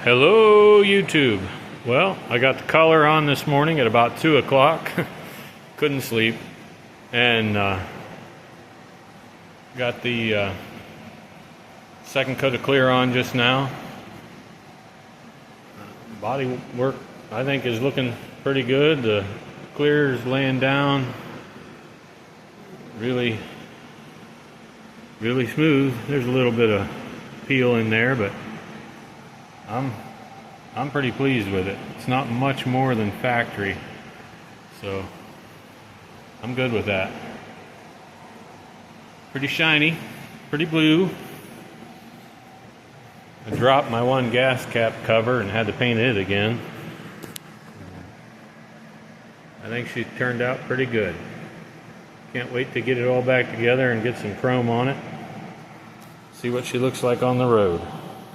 Hello YouTube. Well, I got the color on this morning at about 2 o'clock. Couldn't sleep. And got the second coat of clear on just now. Body work I think is looking pretty good. The clear is laying down really smooth. There's a little bit of peel in there, but I'm pretty pleased with it. It's not much more than factory, so I'm good with that. Pretty shiny, pretty blue. I dropped my one gas cap cover and had to paint it again. I think she turned out pretty good. Can't wait to get it all back together and get some chrome on it. See what she looks like on the road.